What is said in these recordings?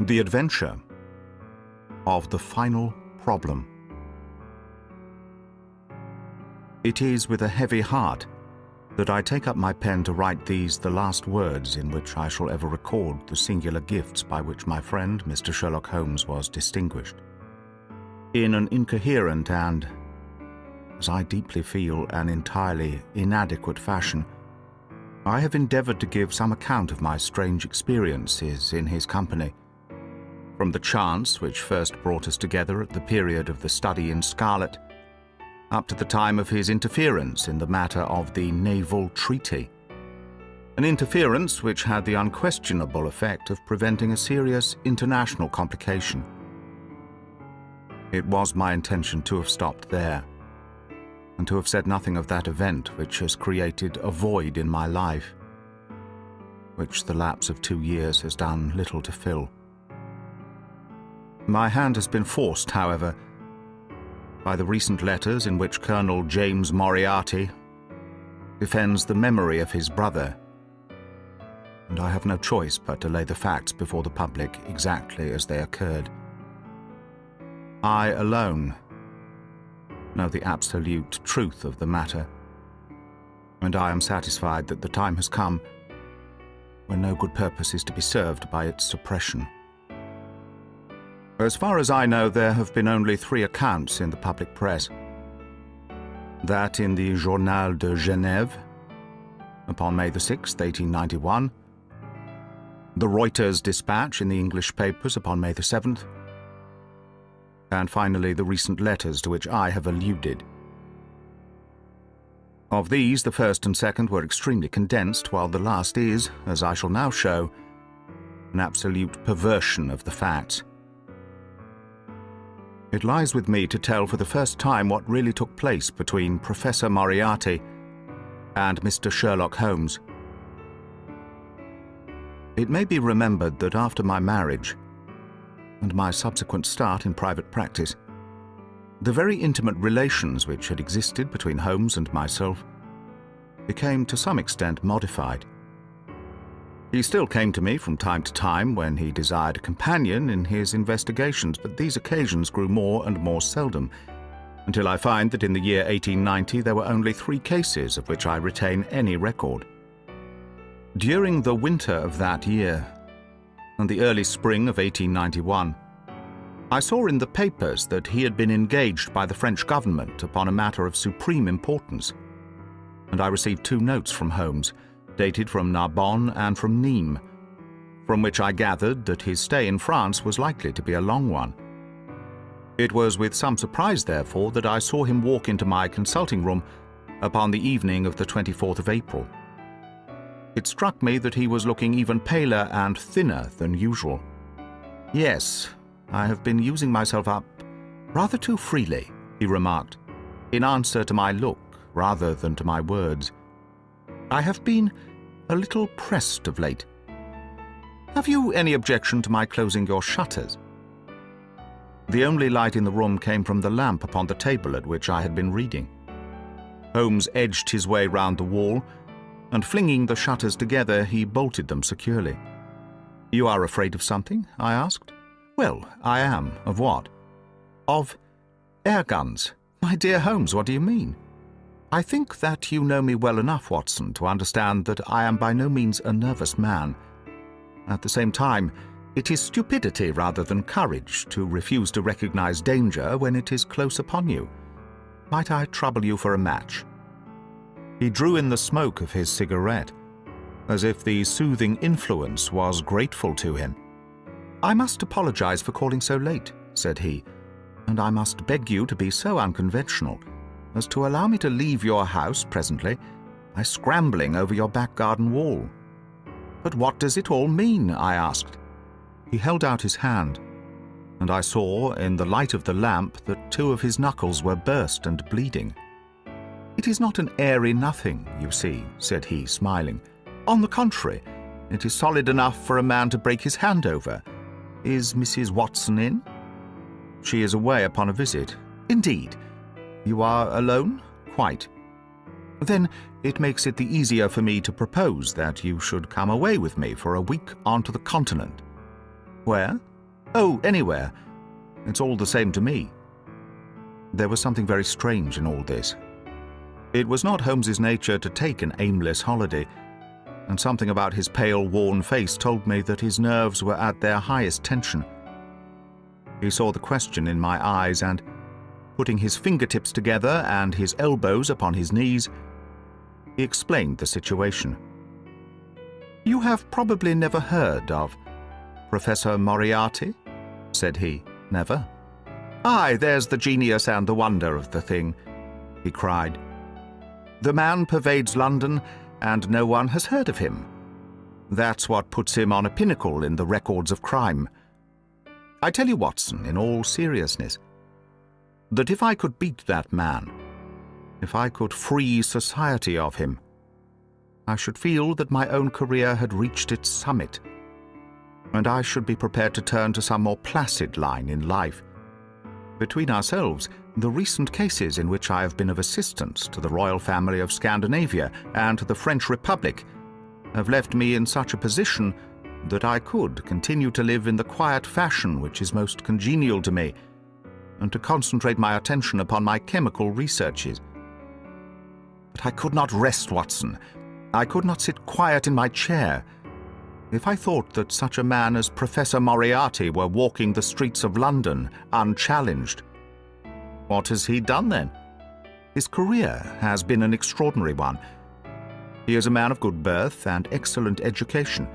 The adventure of the final problem. It is with a heavy heart that I take up my pen to write these the last words in which I shall ever record the singular gifts by which my friend Mr. Sherlock Holmes was distinguished. In an incoherent and, as I deeply feel, an entirely inadequate fashion, I have endeavoured to give some account of my strange experiences in his company, from the chance which first brought us together at the period of the study in scarlet, up to the time of his interference in the matter of the naval treaty, an interference which had the unquestionable effect of preventing a serious international complication. It was my intention to have stopped there, and to have said nothing of that event which has created a void in my life, which the lapse of 2 years has done little to fill. My hand has been forced, however, by the recent letters in which Colonel James Moriarty defends the memory of his brother, and I have no choice but to lay the facts before the public exactly as they occurred. I alone know the absolute truth of the matter, and I am satisfied that the time has come when no good purpose is to be served by its suppression. As far as I know, there have been only 3 accounts in the public press. That in the Journal de Genève, upon May the 6th, 1891, the Reuters dispatch in the English papers upon May the 7th, and finally the recent letters to which I have alluded. Of these, the first and second were extremely condensed, while the last is, as I shall now show, an absolute perversion of the facts. It lies with me to tell for the first time what really took place between Professor Moriarty and Mr. Sherlock Holmes. It may be remembered that after my marriage and my subsequent start in private practice, the very intimate relations which had existed between Holmes and myself became to some extent modified. He still came to me from time to time when he desired a companion in his investigations, but these occasions grew more and more seldom, until I find that in the year 1890 there were only 3 cases of which I retain any record. During the winter of that year and the early spring of 1891, I saw in the papers that he had been engaged by the French government upon a matter of supreme importance, and I received 2 notes from Holmes, dated from Narbonne and from Nîmes, from which I gathered that his stay in France was likely to be a long one. It was with some surprise, therefore, that I saw him walk into my consulting room upon the evening of the 24th of April. It struck me that he was looking even paler and thinner than usual. "Yes, I have been using myself up rather too freely," he remarked, in answer to my look rather than to my words. "I have been a little pressed of late. Have you any objection to my closing your shutters?" The only light in the room came from the lamp upon the table at which I had been reading. Holmes edged his way round the wall, and flinging the shutters together, he bolted them securely. "You are afraid of something?" I asked. "Well, I am. Of what?" "Of air guns." "My dear Holmes, what do you mean?" "I think that you know me well enough, Watson, to understand that I am by no means a nervous man. At the same time, it is stupidity rather than courage to refuse to recognize danger when it is close upon you. Might I trouble you for a match?" He drew in the smoke of his cigarette, as if the soothing influence was grateful to him. "I must apologize for calling so late," said he, "and I must beg you to be so unconventional as to allow me to leave your house presently by scrambling over your back garden wall." "But what does it all mean?" I asked. He held out his hand, and I saw, in the light of the lamp, that 2 of his knuckles were burst and bleeding. "It is not an airy nothing, you see," said he, smiling. "On the contrary, it is solid enough for a man to break his hand over. Is Mrs. Watson in?" "She is away upon a visit." "Indeed. You are alone?" "Quite." "Then it makes it the easier for me to propose that you should come away with me for a week onto the continent." "Where?" "Oh, anywhere. It's all the same to me." There was something very strange in all this. It was not Holmes's nature to take an aimless holiday, and something about his pale, worn face told me that his nerves were at their highest tension. He saw the question in my eyes and, putting his fingertips together and his elbows upon his knees, he explained the situation. "You have probably never heard of Professor Moriarty?" said he. "Never? Aye, there's the genius and the wonder of the thing," he cried. "The man pervades London, and no one has heard of him. That's what puts him on a pinnacle in the records of crime. I tell you, Watson, in all seriousness, that if I could beat that man, if I could free society of him, I should feel that my own career had reached its summit, and I should be prepared to turn to some more placid line in life. Between ourselves, the recent cases in which I have been of assistance to the royal family of Scandinavia and to the French Republic have left me in such a position that I could continue to live in the quiet fashion which is most congenial to me, and to concentrate my attention upon my chemical researches. But I could not rest, Watson. I could not sit quiet in my chair. If I thought that such a man as Professor Moriarty were walking the streets of London unchallenged, what has he done then? His career has been an extraordinary one. He is a man of good birth and excellent education,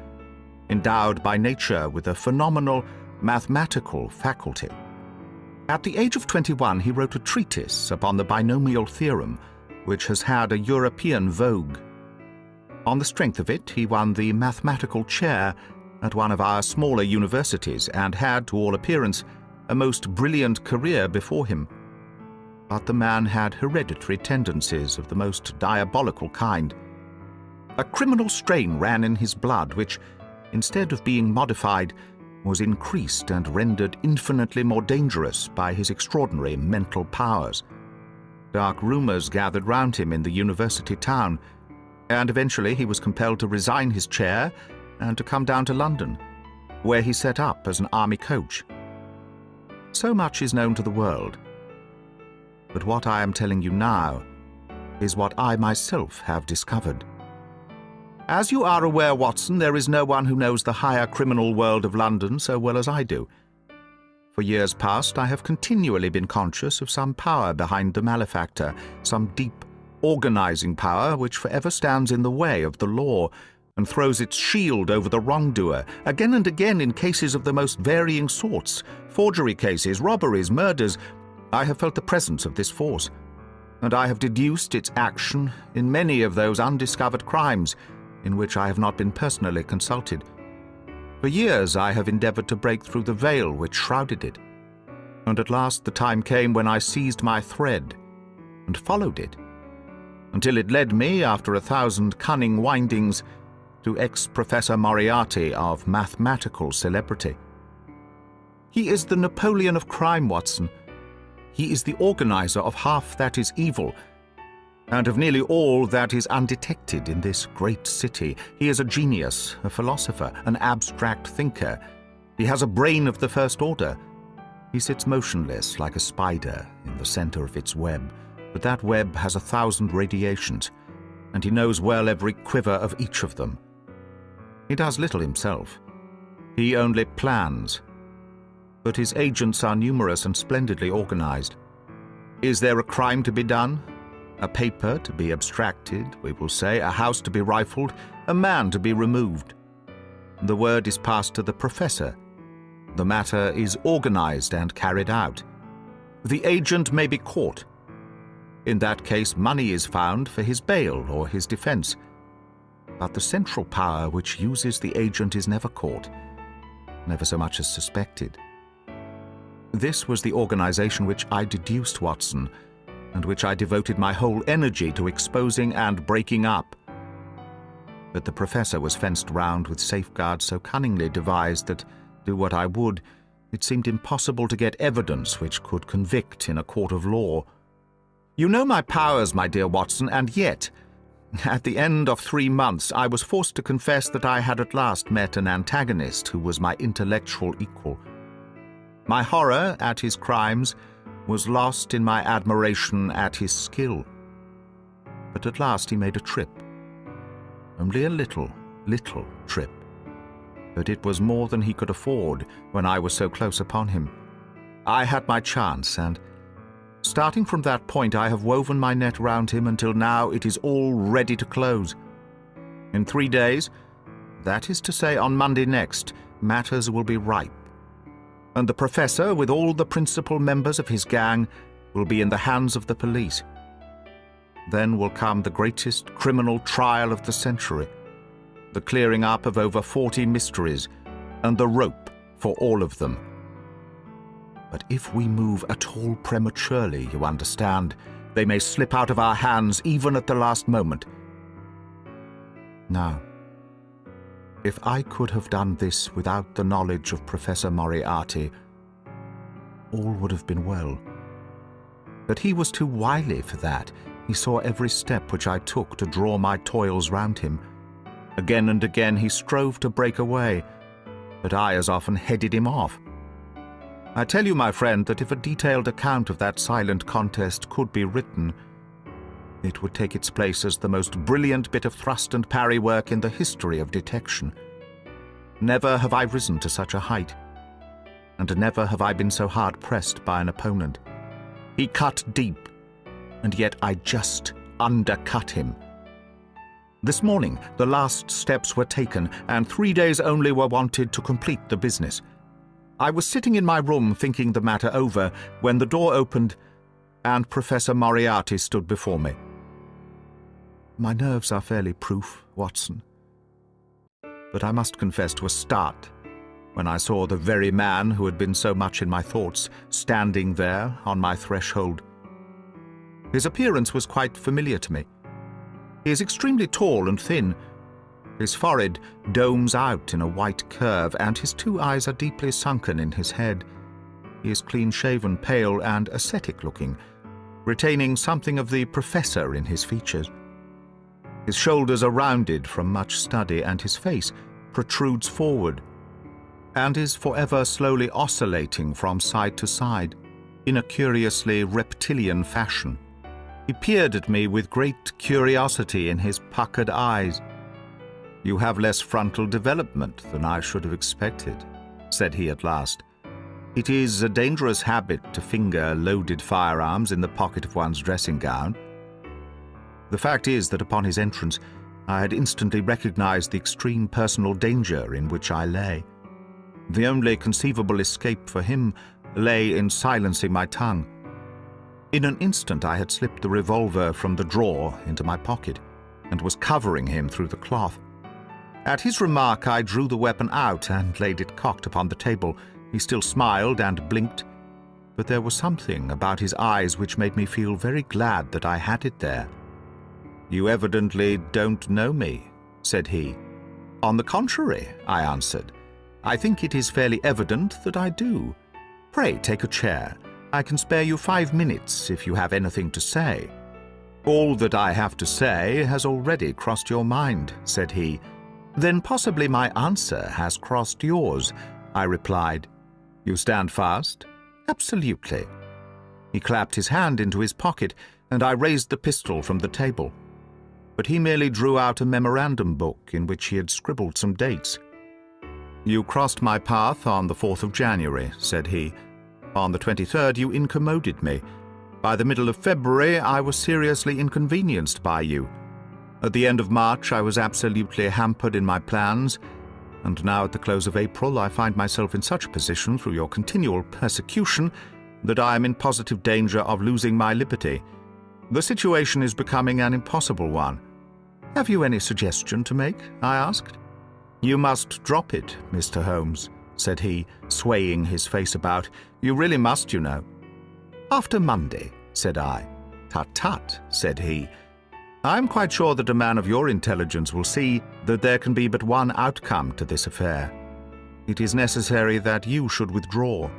endowed by nature with a phenomenal mathematical faculty. At the age of 21, he wrote a treatise upon the binomial theorem, which has had a European vogue. On the strength of it, he won the mathematical chair at one of our smaller universities and had, to all appearance, a most brilliant career before him. But the man had hereditary tendencies of the most diabolical kind. A criminal strain ran in his blood which, instead of being modified, was increased and rendered infinitely more dangerous by his extraordinary mental powers. Dark rumors gathered round him in the university town, and eventually he was compelled to resign his chair and to come down to London, where he set up as an army coach. So much is known to the world. But what I am telling you now is what I myself have discovered. As you are aware, Watson, there is no one who knows the higher criminal world of London so well as I do. For years past, I have continually been conscious of some power behind the malefactor, some deep, organizing power which forever stands in the way of the law and throws its shield over the wrongdoer, again and again in cases of the most varying sorts, forgery cases, robberies, murders. I have felt the presence of this force, and I have deduced its action in many of those undiscovered crimes in which I have not been personally consulted. For years I have endeavored to break through the veil which shrouded it, and at last the time came when I seized my thread and followed it, until it led me, after 1,000 cunning windings, to ex-Professor Moriarty of mathematical celebrity. He is the Napoleon of crime, Watson. He is the organizer of half that is evil, and of nearly all that is undetected in this great city. He is a genius, a philosopher, an abstract thinker. He has a brain of the first order. He sits motionless like a spider in the center of its web, but that web has 1,000 radiations, and he knows well every quiver of each of them. He does little himself. He only plans. But his agents are numerous and splendidly organized. Is there a crime to be done? A paper to be abstracted, we will say, a house to be rifled, a man to be removed. The word is passed to the professor. The matter is organized and carried out. The agent may be caught. In that case, money is found for his bail or his defense. But the central power which uses the agent is never caught, never so much as suspected. This was the organization which I deduced, Watson, and which I devoted my whole energy to exposing and breaking up. But the professor was fenced round with safeguards so cunningly devised that, do what I would, it seemed impossible to get evidence which could convict in a court of law. You know my powers, my dear Watson, and yet, at the end of 3 months, I was forced to confess that I had at last met an antagonist who was my intellectual equal. My horror at his crimes was lost in my admiration at his skill. But at last he made a trip. Only a little trip. But it was more than he could afford when I was so close upon him. I had my chance, and starting from that point I have woven my net round him until now it is all ready to close. In 3 days, that is to say on Monday next, matters will be ripe. And the professor, with all the principal members of his gang, will be in the hands of the police. Then will come the greatest criminal trial of the century, the clearing up of over 40 mysteries, and the rope for all of them. But if we move at all prematurely, you understand, they may slip out of our hands even at the last moment. Now, if I could have done this without the knowledge of Professor Moriarty, all would have been well. But he was too wily for that. He saw every step which I took to draw my toils round him. Again and again he strove to break away, but I as often headed him off. I tell you, my friend, that if a detailed account of that silent contest could be written, it would take its place as the most brilliant bit of thrust and parry work in the history of detection. Never have I risen to such a height, and never have I been so hard pressed by an opponent. He cut deep, and yet I just undercut him. This morning the last steps were taken, and 3 days only were wanted to complete the business. I was sitting in my room thinking the matter over when the door opened and Professor Moriarty stood before me. My nerves are fairly proof, Watson, but I must confess to a start when I saw the very man who had been so much in my thoughts standing there on my threshold. His appearance was quite familiar to me. He is extremely tall and thin. His forehead domes out in a white curve, and his 2 eyes are deeply sunken in his head. He is clean-shaven, pale, and ascetic-looking, retaining something of the professor in his features. His shoulders are rounded from much study, and his face protrudes forward, and is forever slowly oscillating from side to side, in a curiously reptilian fashion. He peered at me with great curiosity in his puckered eyes. "You have less frontal development than I should have expected," said he at last. "It is a dangerous habit to finger loaded firearms in the pocket of one's dressing gown." The fact is that upon his entrance I had instantly recognized the extreme personal danger in which I lay. The only conceivable escape for him lay in silencing my tongue. In an instant I had slipped the revolver from the drawer into my pocket and was covering him through the cloth. At his remark I drew the weapon out and laid it cocked upon the table. He still smiled and blinked, but there was something about his eyes which made me feel very glad that I had it there. "You evidently don't know me," said he. "On the contrary," I answered, "I think it is fairly evident that I do. Pray take a chair. I can spare you 5 minutes if you have anything to say." "All that I have to say has already crossed your mind," said he. "Then possibly my answer has crossed yours," I replied. "You stand fast?" "Absolutely." He clapped his hand into his pocket, and I raised the pistol from the table. But he merely drew out a memorandum book in which he had scribbled some dates. "You crossed my path on the 4th of January, said he. "On the 23rd you incommoded me. By the middle of February I was seriously inconvenienced by you. At the end of March I was absolutely hampered in my plans, and now at the close of April I find myself in such a position through your continual persecution that I am in positive danger of losing my liberty. The situation is becoming an impossible one. Have you any suggestion to make?" I asked. "You must drop it, Mr. Holmes," said he, swaying his face about. "You really must, you know." "After Monday," said I. "Tut, tut," said he. "I am quite sure that a man of your intelligence will see that there can be but one outcome to this affair. It is necessary that you should withdraw.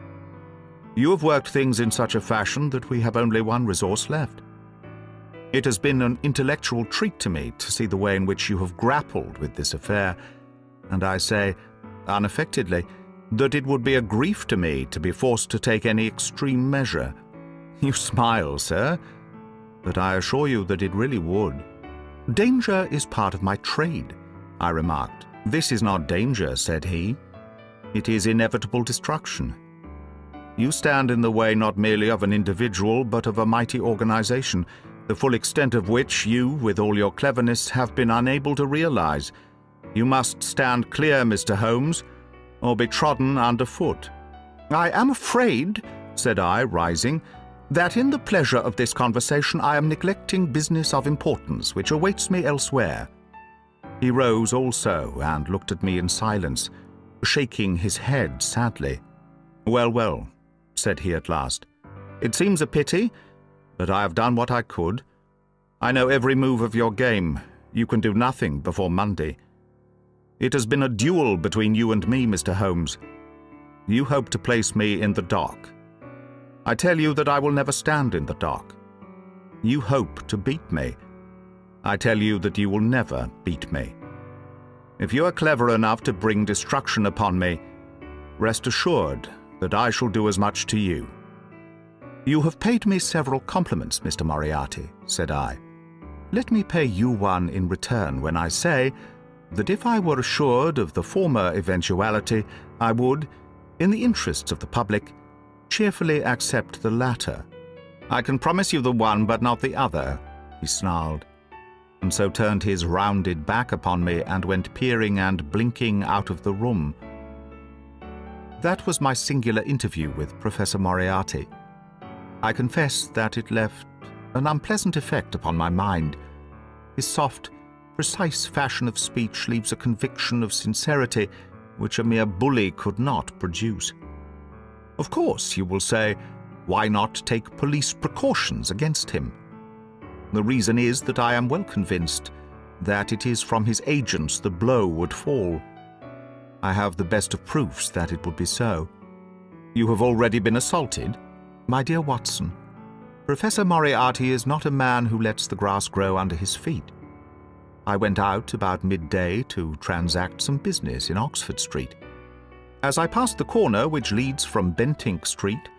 You have worked things in such a fashion that we have only one resource left. It has been an intellectual treat to me to see the way in which you have grappled with this affair, and I say, unaffectedly, that it would be a grief to me to be forced to take any extreme measure. You smile, sir, but I assure you that it really would. Danger is part of my trade, I remarked. This is not danger, said he. It is inevitable destruction. You stand in the way not merely of an individual, but of a mighty organization, the full extent of which you, with all your cleverness, have been unable to realize. You must stand clear, Mr. Holmes, or be trodden underfoot. I am afraid, said I, rising, that in the pleasure of this conversation I am neglecting business of importance which awaits me elsewhere. He rose also and looked at me in silence, shaking his head sadly. Well, well, said he at last. It seems a pity, but I have done what I could. I know every move of your game. You can do nothing before Monday. It has been a duel between you and me, Mr. Holmes. You hope to place me in the dock. I tell you that I will never stand in the dock. You hope to beat me. I tell you that you will never beat me. If you are clever enough to bring destruction upon me, rest assured that I shall do as much to you. You have paid me several compliments, Mr. Moriarty, said I. Let me pay you one in return when I say that if I were assured of the former eventuality, I would, in the interests of the public, cheerfully accept the latter. I can promise you the one, but not the other, he snarled, and so turned his rounded back upon me and went peering and blinking out of the room. That was my singular interview with Professor Moriarty. I confess that it left an unpleasant effect upon my mind. His soft, precise fashion of speech leaves a conviction of sincerity which a mere bully could not produce. Of course, you will say, why not take police precautions against him? The reason is that I am well convinced that it is from his agents the blow would fall. I have the best of proofs that it would be so. You have already been assaulted? My dear Watson, Professor Moriarty is not a man who lets the grass grow under his feet. I went out about midday to transact some business in Oxford Street. As I passed the corner which leads from Bentinck Street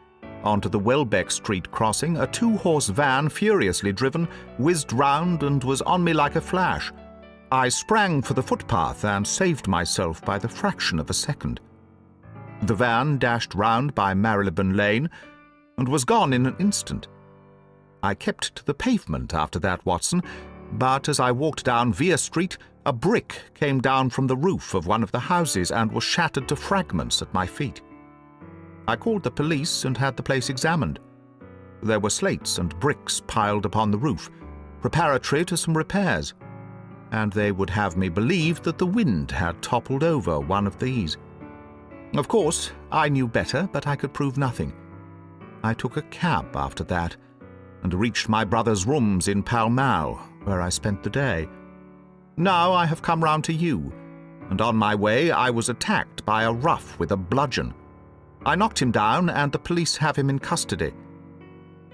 onto the Welbeck Street crossing, a two-horse van, furiously driven, whizzed round and was on me like a flash. I sprang for the footpath and saved myself by the fraction of a second. The van dashed round by Marylebone Lane and was gone in an instant. I kept to the pavement after that, Watson, but as I walked down Vere Street, a brick came down from the roof of one of the houses and was shattered to fragments at my feet. I called the police and had the place examined. There were slates and bricks piled upon the roof, preparatory to some repairs, and they would have me believe that the wind had toppled over one of these. Of course, I knew better, but I could prove nothing. I took a cab after that, and reached my brother's rooms in Pall Mall, where I spent the day. Now I have come round to you, and on my way I was attacked by a rough with a bludgeon. I knocked him down, and the police have him in custody.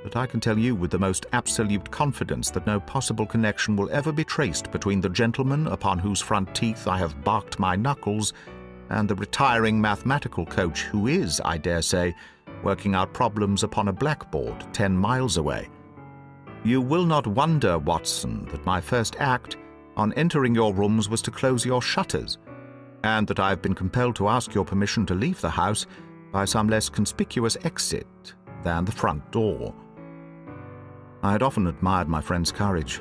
But I can tell you with the most absolute confidence that no possible connection will ever be traced between the gentleman upon whose front teeth I have barked my knuckles and the retiring mathematical coach who is, I dare say, working out problems upon a blackboard 10 miles away. You will not wonder, Watson, that my first act on entering your rooms was to close your shutters, and that I have been compelled to ask your permission to leave the house by some less conspicuous exit than the front door. I had often admired my friend's courage,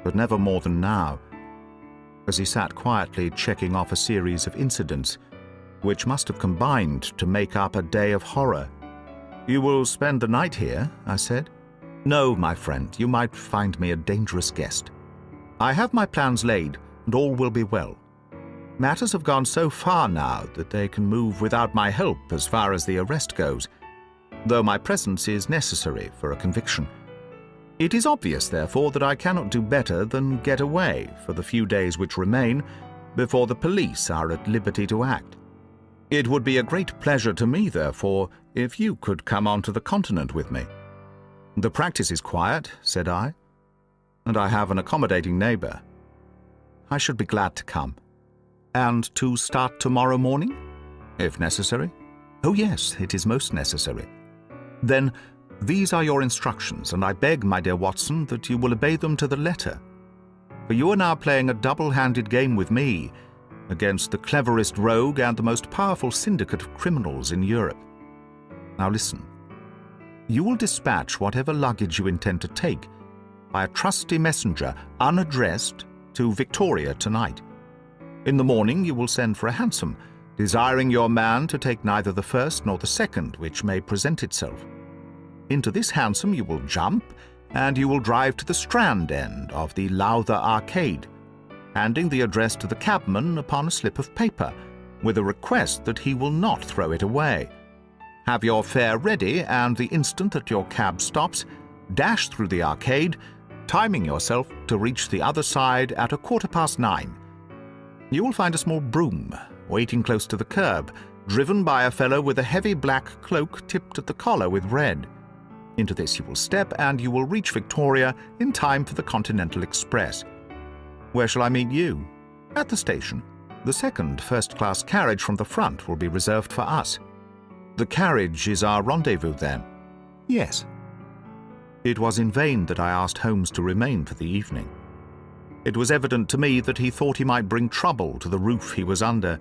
but never more than now, as he sat quietly checking off a series of incidents which must have combined to make up a day of horror. You will spend the night here, I said. No, my friend, you might find me a dangerous guest. I have my plans laid, and all will be well. Matters have gone so far now that they can move without my help as far as the arrest goes, though my presence is necessary for a conviction. It is obvious, therefore, that I cannot do better than get away for the few days which remain before the police are at liberty to act. It would be a great pleasure to me, therefore, if you could come on to the continent with me. The practice is quiet, said I, and I have an accommodating neighbour. I should be glad to come. And to start tomorrow morning? If necessary? Oh yes, it is most necessary. Then, these are your instructions, and I beg, my dear Watson, that you will obey them to the letter. For you are now playing a double-handed game with me, against the cleverest rogue and the most powerful syndicate of criminals in Europe. Now listen. You will dispatch whatever luggage you intend to take by a trusty messenger, unaddressed, to Victoria tonight. In the morning you will send for a hansom, desiring your man to take neither the first nor the second which may present itself. Into this hansom you will jump, and you will drive to the Strand end of the Lowther Arcade, handing the address to the cabman upon a slip of paper, with a request that he will not throw it away. Have your fare ready, and the instant that your cab stops, dash through the arcade, timing yourself to reach the other side at 9:15. You will find a small brougham waiting close to the curb, driven by a fellow with a heavy black cloak tipped at the collar with red. Into this you will step, and you will reach Victoria in time for the Continental Express. Where shall I meet you? At the station. The second first-class carriage from the front will be reserved for us. The carriage is our rendezvous, then? Yes. It was in vain that I asked Holmes to remain for the evening. It was evident to me that he thought he might bring trouble to the roof he was under,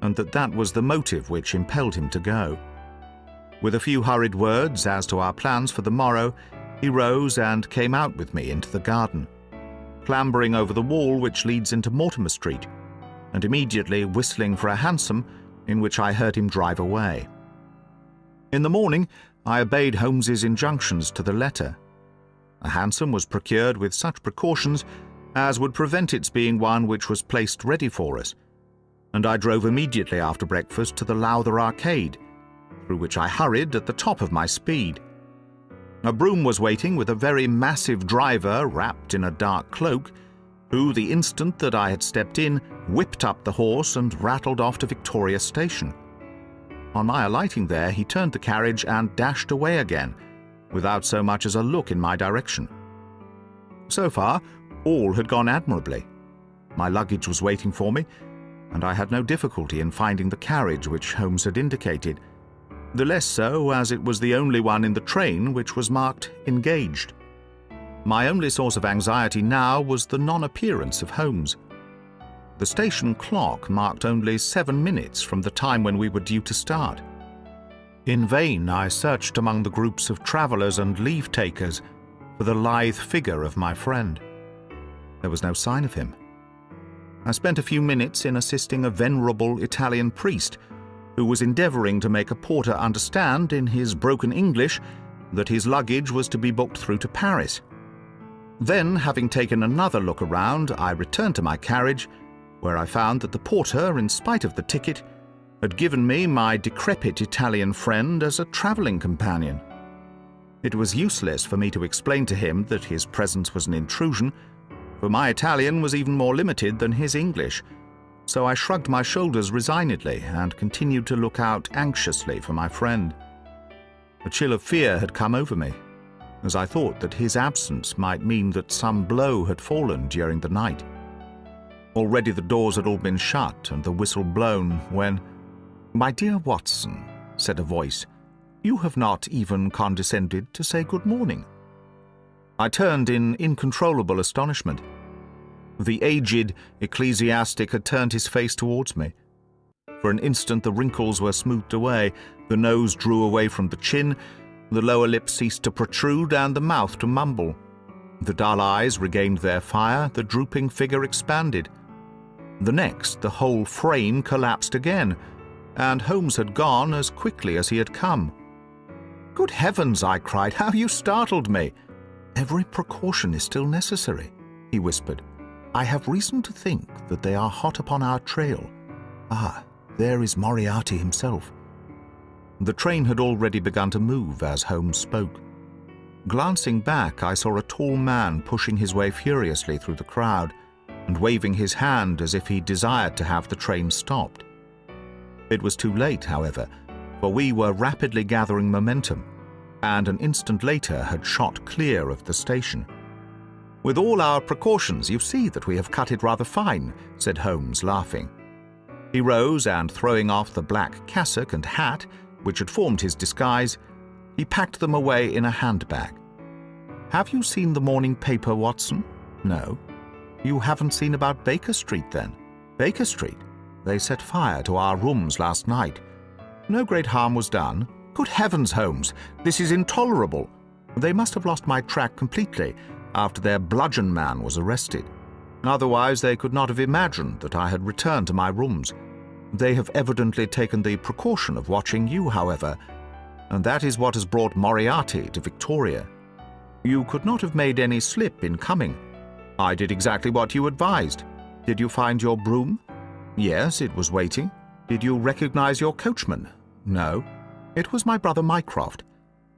and that was the motive which impelled him to go. With a few hurried words as to our plans for the morrow, he rose and came out with me into the garden, clambering over the wall which leads into Mortimer Street, and immediately whistling for a hansom, in which I heard him drive away. In the morning, I obeyed Holmes's injunctions to the letter. A hansom was procured with such precautions as would prevent its being one which was placed ready for us, and I drove immediately after breakfast to the Lowther Arcade, through which I hurried at the top of my speed. A brougham was waiting with a very massive driver wrapped in a dark cloak, who, the instant that I had stepped in, whipped up the horse and rattled off to Victoria Station. On my alighting there, he turned the carriage and dashed away again, without so much as a look in my direction. So far, all had gone admirably. My luggage was waiting for me, and I had no difficulty in finding the carriage which Holmes had indicated, the less so as it was the only one in the train which was marked engaged. My only source of anxiety now was the non-appearance of Holmes. The station clock marked only 7 minutes from the time when we were due to start. In vain I searched among the groups of travellers and leave-takers for the lithe figure of my friend. There was no sign of him. I spent a few minutes in assisting a venerable Italian priest who was endeavouring to make a porter understand in his broken English that his luggage was to be booked through to Paris. Then, having taken another look around, I returned to my carriage, where I found that the porter, in spite of the ticket, had given me my decrepit Italian friend as a travelling companion. It was useless for me to explain to him that his presence was an intrusion, for my Italian was even more limited than his English, so I shrugged my shoulders resignedly and continued to look out anxiously for my friend. A chill of fear had come over me, as I thought that his absence might mean that some blow had fallen during the night. Already the doors had all been shut and the whistle blown when, "My dear Watson," said a voice, "you have not even condescended to say good morning." I turned in incontrollable astonishment. The aged ecclesiastic had turned his face towards me. For an instant the wrinkles were smoothed away, the nose drew away from the chin, the lower lip ceased to protrude, and the mouth to mumble. The dull eyes regained their fire, the drooping figure expanded. The next, the whole frame collapsed again, and Holmes had gone as quickly as he had come. "Good heavens!" I cried. "How you startled me!" "Every precaution is still necessary," he whispered. "I have reason to think that they are hot upon our trail. Ah, there is Moriarty himself." The train had already begun to move as Holmes spoke. Glancing back, I saw a tall man pushing his way furiously through the crowd and waving his hand as if he desired to have the train stopped. It was too late, however, for we were rapidly gathering momentum, and an instant later had shot clear of the station. "With all our precautions, you see that we have cut it rather fine," said Holmes, laughing. He rose and, throwing off the black cassock and hat, which had formed his disguise, he packed them away in a handbag. "Have you seen the morning paper, Watson?" "No." "You haven't seen about Baker Street, then?" "Baker Street? They set fire to our rooms last night. No great harm was done." "Good heavens, Holmes, this is intolerable." "They must have lost my track completely after their bludgeon man was arrested. Otherwise they could not have imagined that I had returned to my rooms. They have evidently taken the precaution of watching you, however, and that is what has brought Moriarty to Victoria. You could not have made any slip in coming. I did exactly what you advised. Did you find your brougham?" "Yes, it was waiting." "Did you recognize your coachman?" "No." "It was my brother Mycroft.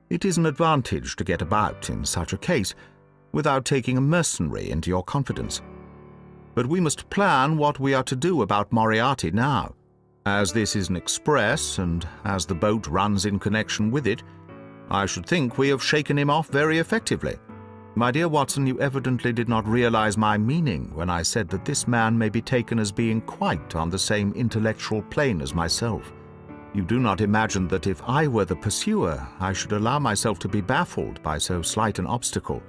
It is an advantage to get about in such a case without taking a mercenary into your confidence. But we must plan what we are to do about Moriarty now. As this is an express, and as the boat runs in connection with it, I should think we have shaken him off very effectively. My dear Watson, you evidently did not realize my meaning when I said that this man may be taken as being quite on the same intellectual plane as myself. You do not imagine that if I were the pursuer, I should allow myself to be baffled by so slight an obstacle.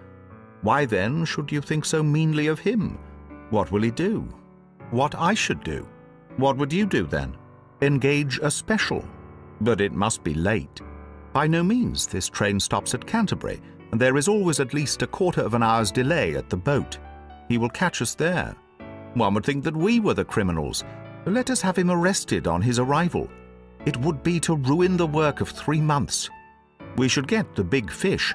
Why then should you think so meanly of him? What will he do? What I should do? What would you do then? Engage a special? But it must be late. By no means. This train stops at Canterbury, and there is always at least a quarter of an hour's delay at the boat. He will catch us there. One would think that we were the criminals. Let us have him arrested on his arrival. It would be to ruin the work of 3 months. We should get the big fish,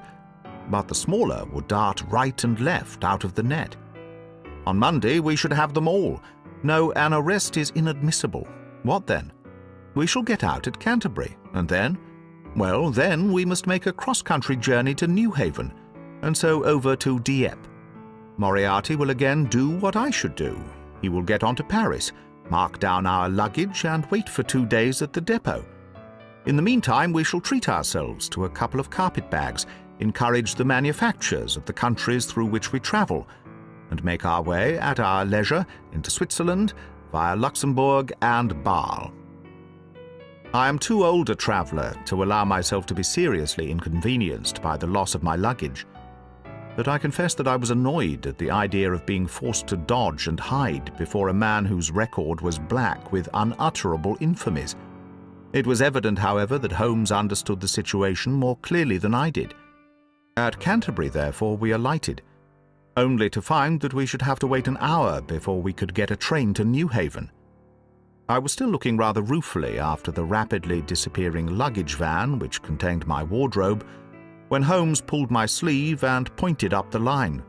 but the smaller would dart right and left out of the net. On Monday we should have them all. No, an arrest is inadmissible. What then? We shall get out at Canterbury, and then? Well, then we must make a cross-country journey to Newhaven, and so over to Dieppe. Moriarty will again do what I should do. He will get on to Paris, mark down our luggage, and wait for 2 days at the depot. In the meantime, we shall treat ourselves to a couple of carpet-bags, encourage the manufactures of the countries through which we travel, and make our way at our leisure into Switzerland via Luxembourg and Bâle. I am too old a traveller to allow myself to be seriously inconvenienced by the loss of my luggage, but I confess that I was annoyed at the idea of being forced to dodge and hide before a man whose record was black with unutterable infamies. It was evident, however, that Holmes understood the situation more clearly than I did. At Canterbury, therefore, we alighted, only to find that we should have to wait an hour before we could get a train to Newhaven. I was still looking rather ruefully after the rapidly disappearing luggage van which contained my wardrobe, when Holmes pulled my sleeve and pointed up the line.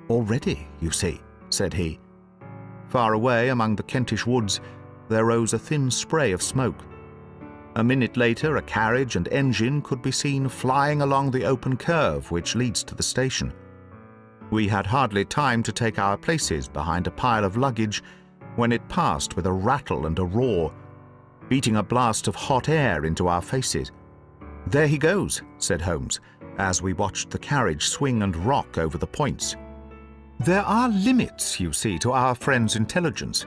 "Already, you see," said he. Far away among the Kentish woods there rose a thin spray of smoke. A minute later a carriage and engine could be seen flying along the open curve which leads to the station. We had hardly time to take our places behind a pile of luggage when it passed with a rattle and a roar, beating a blast of hot air into our faces. "There he goes," said Holmes, as we watched the carriage swing and rock over the points. "There are limits, you see, to our friend's intelligence.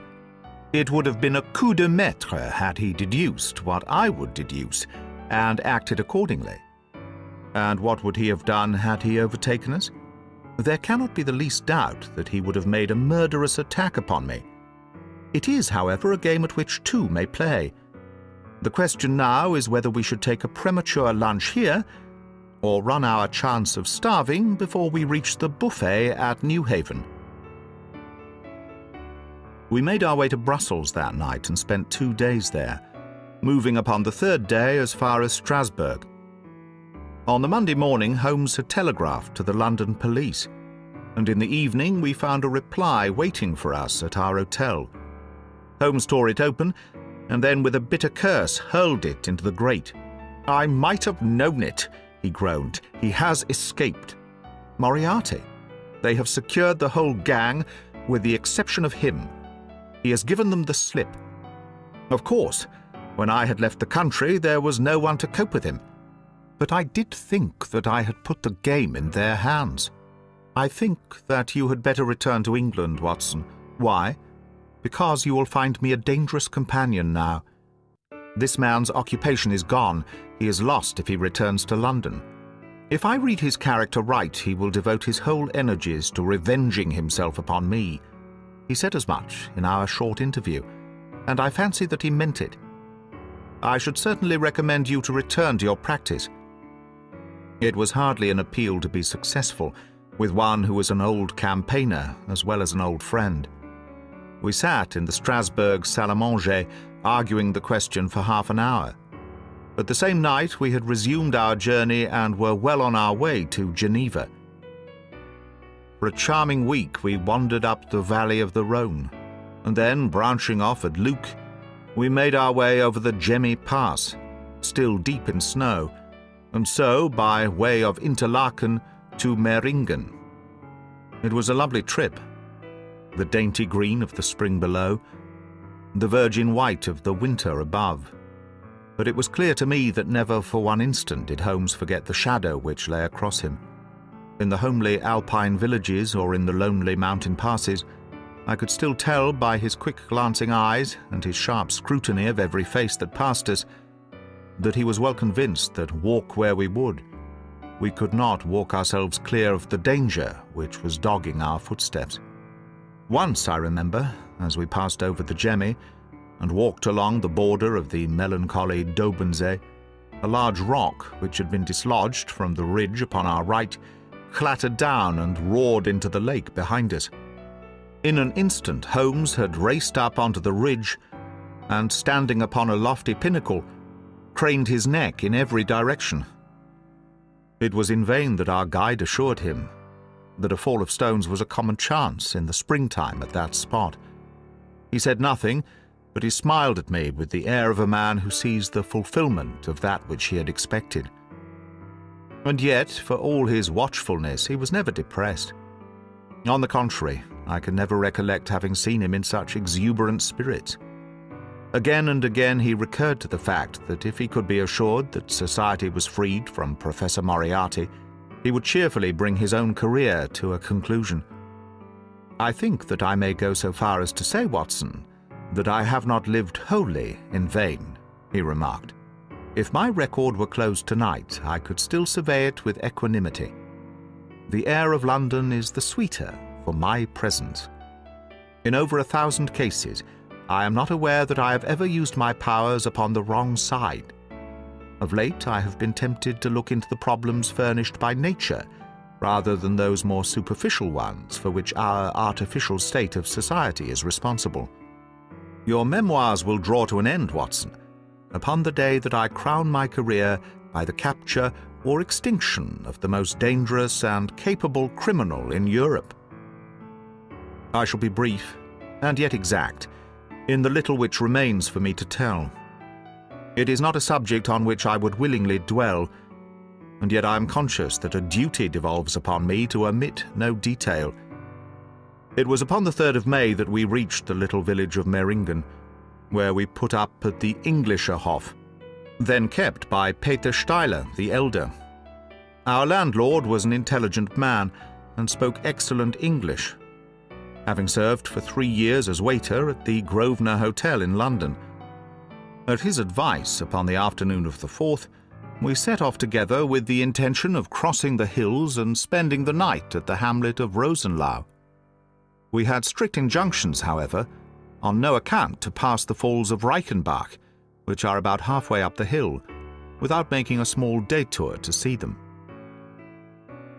It would have been a coup de maître had he deduced what I would deduce, and acted accordingly. And what would he have done had he overtaken us? There cannot be the least doubt that he would have made a murderous attack upon me. It is, however, a game at which two may play. The question now is whether we should take a premature lunch here, or run our chance of starving before we reach the buffet at Newhaven." We made our way to Brussels that night and spent 2 days there, moving upon the 3rd day as far as Strasbourg. On the Monday morning Holmes had telegraphed to the London police, and in the evening we found a reply waiting for us at our hotel. Holmes tore it open, and then with a bitter curse hurled it into the grate. "I might have known it," he groaned. "He has escaped." Moriarty. They have secured the whole gang, with the exception of him. He has given them the slip. Of course, when I had left the country, there was no one to cope with him. But I did think that I had put the game in their hands. I think that you had better return to England, Watson. Why? because you will find me a dangerous companion now. This man's occupation is gone. He is lost if he returns to London. If I read his character right, he will devote his whole energies to revenging himself upon me. He said as much in our short interview, and I fancy that he meant it. I should certainly recommend you to return to your practice." It was hardly an appeal to be successful with one who was an old campaigner as well as an old friend. We sat in the Strasbourg salle à manger, arguing the question for half an hour. But the same night we had resumed our journey and were well on our way to Geneva. For a charming week we wandered up the valley of the Rhone, and then, branching off at Luc, we made our way over the Gemmi Pass, still deep in snow, and so, by way of Interlaken, to Meiringen. It was a lovely trip. The dainty green of the spring below, the virgin white of the winter above. But it was clear to me that never for one instant did Holmes forget the shadow which lay across him. In the homely alpine villages or in the lonely mountain passes, I could still tell by his quick glancing eyes and his sharp scrutiny of every face that passed us that he was well convinced that, walk where we would, we could not walk ourselves clear of the danger which was dogging our footsteps. Once, I remember, as we passed over the Gemmi and walked along the border of the melancholy Dobensee, a large rock which had been dislodged from the ridge upon our right clattered down and roared into the lake behind us. In an instant Holmes had raced up onto the ridge and, standing upon a lofty pinnacle, craned his neck in every direction. It was in vain that our guide assured him that a fall of stones was a common chance in the springtime at that spot. He said nothing, but he smiled at me with the air of a man who sees the fulfillment of that which he had expected. And yet, for all his watchfulness, he was never depressed. On the contrary, I can never recollect having seen him in such exuberant spirits. Again and again he recurred to the fact that if he could be assured that society was freed from Professor Moriarty, he would cheerfully bring his own career to a conclusion. "I think that I may go so far as to say, Watson, that I have not lived wholly in vain," he remarked. "If my record were closed tonight, I could still survey it with equanimity. The air of London is the sweeter for my presence. In over 1,000 cases, I am not aware that I have ever used my powers upon the wrong side. Of late I have been tempted to look into the problems furnished by nature, rather than those more superficial ones for which our artificial state of society is responsible. Your memoirs will draw to an end, Watson, upon the day that I crown my career by the capture or extinction of the most dangerous and capable criminal in Europe. I shall be brief, and yet exact, in the little which remains for me to tell. It is not a subject on which I would willingly dwell, and yet I am conscious that a duty devolves upon me to omit no detail. It was upon the 3rd of May that we reached the little village of Meiringen, where we put up at the Englischer Hof, then kept by Peter Steiler the elder. Our landlord was an intelligent man and spoke excellent English, having served for 3 years as waiter at the Grosvenor Hotel in London. At his advice, upon the afternoon of the 4th, we set off together with the intention of crossing the hills and spending the night at the hamlet of Rosenlau. We had strict injunctions, however, on no account to pass the falls of Reichenbach, which are about halfway up the hill, without making a small detour to see them.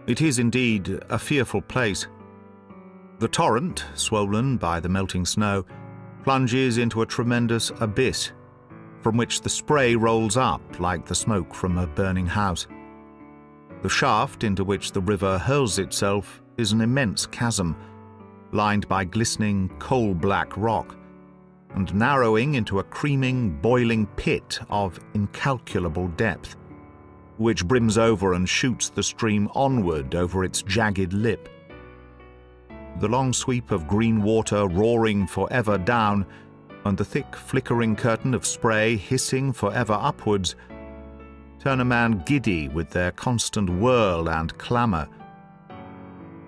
It is indeed a fearful place. The torrent, swollen by the melting snow, plunges into a tremendous abyss, from which the spray rolls up like the smoke from a burning house. The shaft into which the river hurls itself is an immense chasm, lined by glistening coal-black rock, and narrowing into a creaming, boiling pit of incalculable depth, which brims over and shoots the stream onward over its jagged lip. The long sweep of green water roaring forever down, and the thick flickering curtain of spray hissing forever upwards, turn a man giddy with their constant whirl and clamour.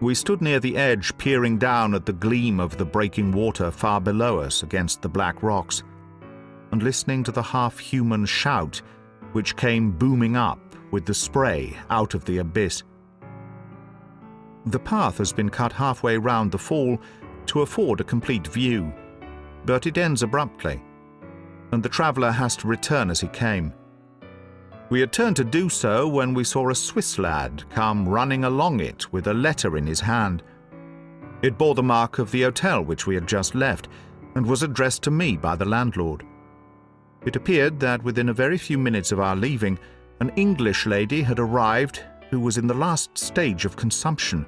We stood near the edge, peering down at the gleam of the breaking water far below us against the black rocks, and listening to the half-human shout which came booming up with the spray out of the abyss. The path has been cut halfway round the fall to afford a complete view, but it ends abruptly, and the traveller has to return as he came. We had turned to do so when we saw a Swiss lad come running along it with a letter in his hand. It bore the mark of the hotel which we had just left, and was addressed to me by the landlord. It appeared that within a very few minutes of our leaving, an English lady had arrived who was in the last stage of consumption.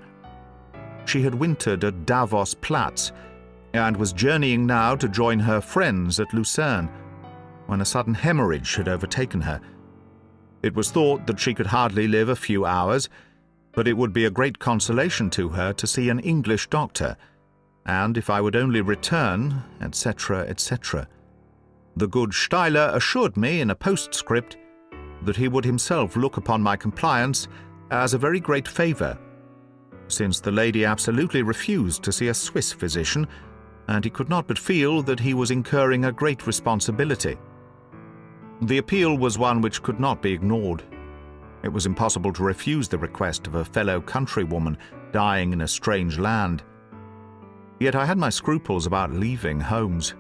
She had wintered at Davos Platz, and was journeying now to join her friends at Lucerne, when a sudden hemorrhage had overtaken her. It was thought that she could hardly live a few hours, but it would be a great consolation to her to see an English doctor, and if I would only return, etc., etc. The good Steiler assured me in a postscript that he would himself look upon my compliance as a very great favour, since the lady absolutely refused to see a Swiss physician, and he could not but feel that he was incurring a great responsibility. The appeal was one which could not be ignored. It was impossible to refuse the request of a fellow countrywoman dying in a strange land. Yet I had my scruples about leaving Holmes.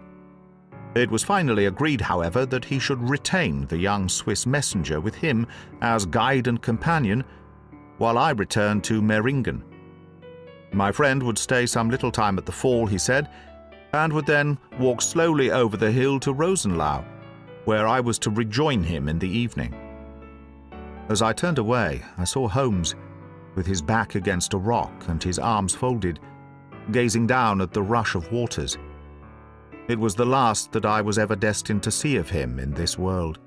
It was finally agreed, however, that he should retain the young Swiss messenger with him as guide and companion, while I returned to Meiringen. My friend would stay some little time at the fall, he said, and would then walk slowly over the hill to Rosenlau, where I was to rejoin him in the evening. As I turned away, I saw Holmes, with his back against a rock and his arms folded, gazing down at the rush of waters. It was the last that I was ever destined to see of him in this world.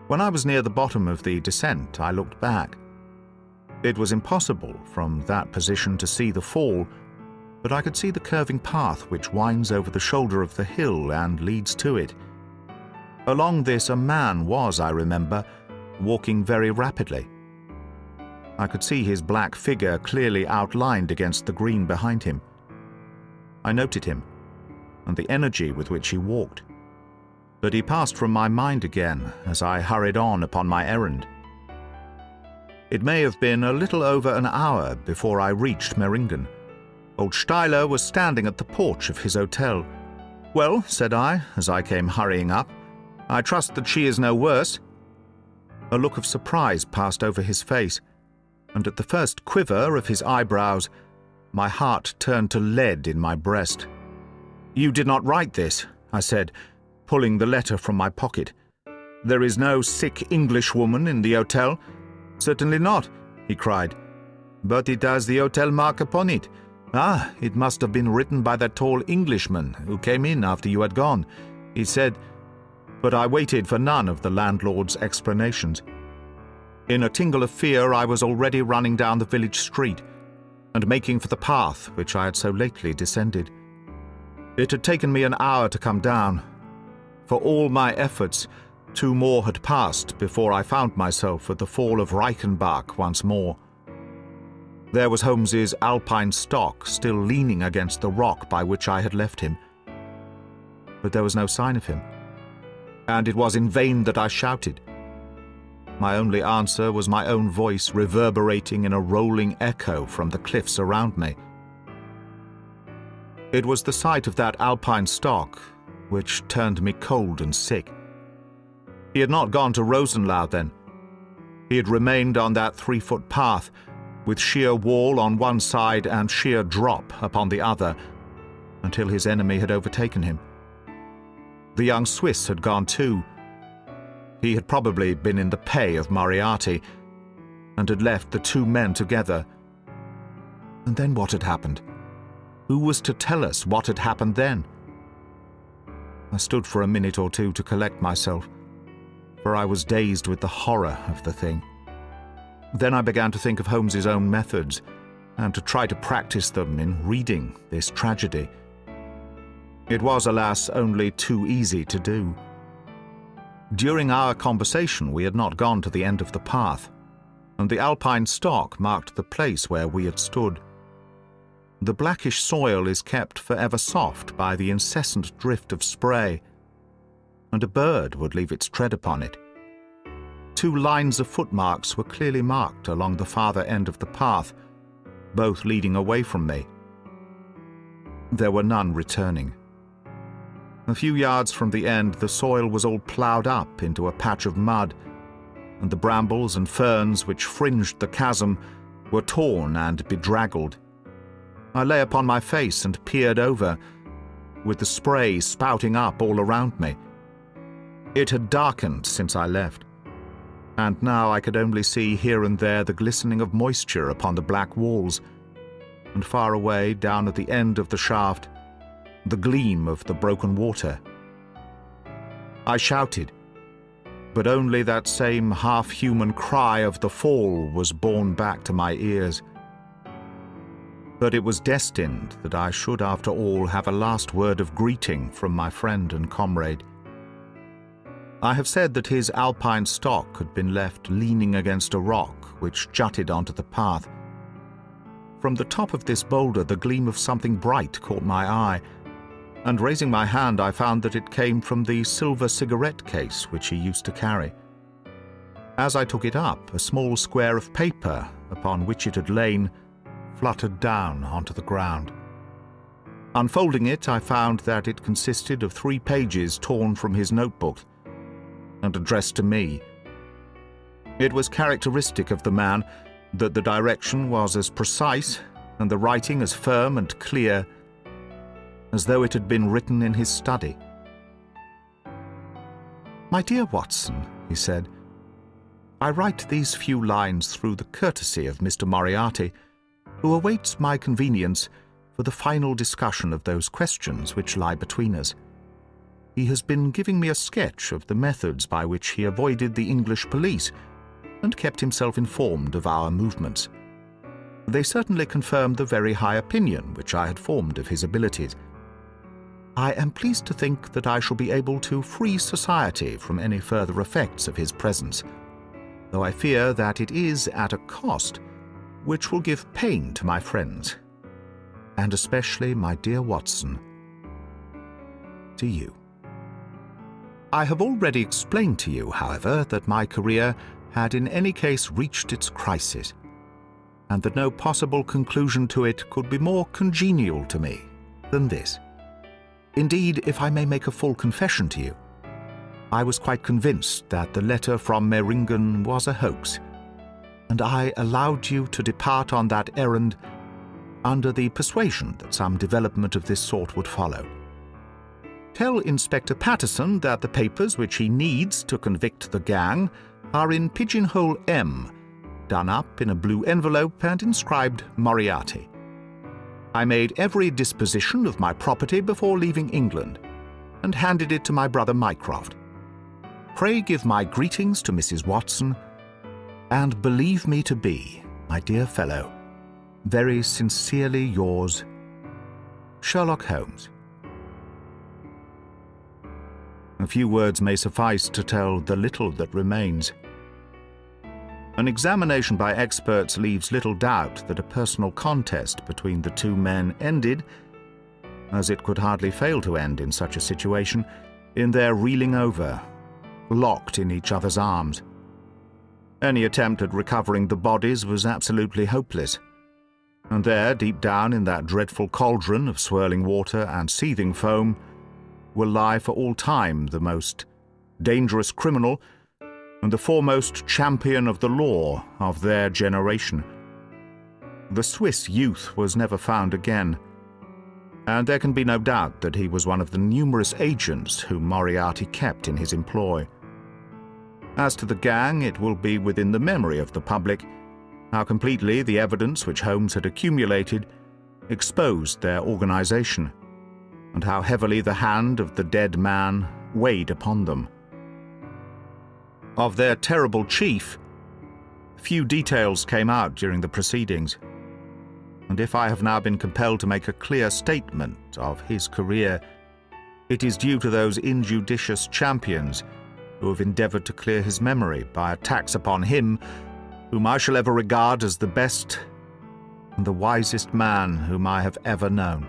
When I was near the bottom of the descent, I looked back. It was impossible from that position to see the fall, but I could see the curving path which winds over the shoulder of the hill and leads to it. Along this a man was, I remember, walking very rapidly. I could see his black figure clearly outlined against the green behind him. I noted him, and the energy with which he walked, but he passed from my mind again as I hurried on upon my errand. It may have been a little over an hour before I reached Meiringen. Old Steiler was standing at the porch of his hotel. "Well," said I, as I came hurrying up, "I trust that she is no worse." A look of surprise passed over his face, and at the first quiver of his eyebrows, my heart turned to lead in my breast. "You did not write this," I said, pulling the letter from my pocket. "There is no sick Englishwoman in the hotel?" "Certainly not," he cried. "But it has the hotel mark upon it. Ah, it must have been written by that tall Englishman who came in after you had gone. He said—" But I waited for none of the landlord's explanations. In a tingle of fear, I was already running down the village street and making for the path which I had so lately descended. It had taken me an hour to come down. For all my efforts, 2 more had passed before I found myself at the fall of Reichenbach once more. There was Holmes's alpine stock still leaning against the rock by which I had left him. But there was no sign of him, and it was in vain that I shouted. My only answer was my own voice reverberating in a rolling echo from the cliffs around me. It was the sight of that alpine stock which turned me cold and sick. He had not gone to Rosenlau then. He had remained on that 3-foot path, with sheer wall on one side and sheer drop upon the other, until his enemy had overtaken him. The young Swiss had gone too. He had probably been in the pay of Moriarty, and had left the 2 men together. And then what had happened? Who was to tell us what had happened then? I stood for a minute or two to collect myself, for I was dazed with the horror of the thing. Then I began to think of Holmes's own methods, and to try to practice them in reading this tragedy. It was, alas, only too easy to do. During our conversation we had not gone to the end of the path, and the alpine stock marked the place where we had stood. The blackish soil is kept forever soft by the incessant drift of spray, and a bird would leave its tread upon it. 2 lines of footmarks were clearly marked along the farther end of the path, both leading away from me. There were none returning. A few yards from the end, the soil was all ploughed up into a patch of mud, and the brambles and ferns which fringed the chasm were torn and bedraggled. I lay upon my face and peered over, with the spray spouting up all around me. It had darkened since I left, and now I could only see here and there the glistening of moisture upon the black walls, and far away, down at the end of the shaft, the gleam of the broken water. I shouted, but only that same half-human cry of the fall was borne back to my ears. But it was destined that I should, after all, have a last word of greeting from my friend and comrade. I have said that his alpine stock had been left leaning against a rock which jutted onto the path. From the top of this boulder, the gleam of something bright caught my eye, and raising my hand, I found that it came from the silver cigarette case which he used to carry. As I took it up, a small square of paper upon which it had lain fluttered down onto the ground. Unfolding it, I found that it consisted of 3 pages torn from his notebook and addressed to me. It was characteristic of the man that the direction was as precise and the writing as firm and clear as though it had been written in his study. "My dear Watson," he said, "I write these few lines through the courtesy of Mr. Moriarty, who awaits my convenience for the final discussion of those questions which lie between us. He has been giving me a sketch of the methods by which he avoided the English police and kept himself informed of our movements. They certainly confirmed the very high opinion which I had formed of his abilities. I am pleased to think that I shall be able to free society from any further effects of his presence, though I fear that it is at a cost which will give pain to my friends, and especially, my dear Watson, to you. I have already explained to you, however, that my career had in any case reached its crisis, and that no possible conclusion to it could be more congenial to me than this. Indeed, if I may make a full confession to you, I was quite convinced that the letter from Meiringen was a hoax, and I allowed you to depart on that errand under the persuasion that some development of this sort would follow. Tell Inspector Patterson that the papers which he needs to convict the gang are in Pigeonhole M, done up in a blue envelope and inscribed Moriarty. I made every disposition of my property before leaving England, and handed it to my brother Mycroft. Pray give my greetings to Mrs. Watson, and believe me to be, my dear fellow, very sincerely yours, Sherlock Holmes. A few words may suffice to tell the little that remains. An examination by experts leaves little doubt that a personal contest between the 2 men ended, as it could hardly fail to end in such a situation, in their reeling over, locked in each other's arms. Any attempt at recovering the bodies was absolutely hopeless, and there, deep down in that dreadful cauldron of swirling water and seething foam, will lie for all time the most dangerous criminal and the foremost champion of the law of their generation. The Swiss youth was never found again, and there can be no doubt that he was one of the numerous agents whom Moriarty kept in his employ. As to the gang, it will be within the memory of the public how completely the evidence which Holmes had accumulated exposed their organization, and how heavily the hand of the dead man weighed upon them. Of their terrible chief, few details came out during the proceedings, and if I have now been compelled to make a clear statement of his career, it is due to those injudicious champions who have endeavored to clear his memory by attacks upon him whom I shall ever regard as the best and the wisest man whom I have ever known.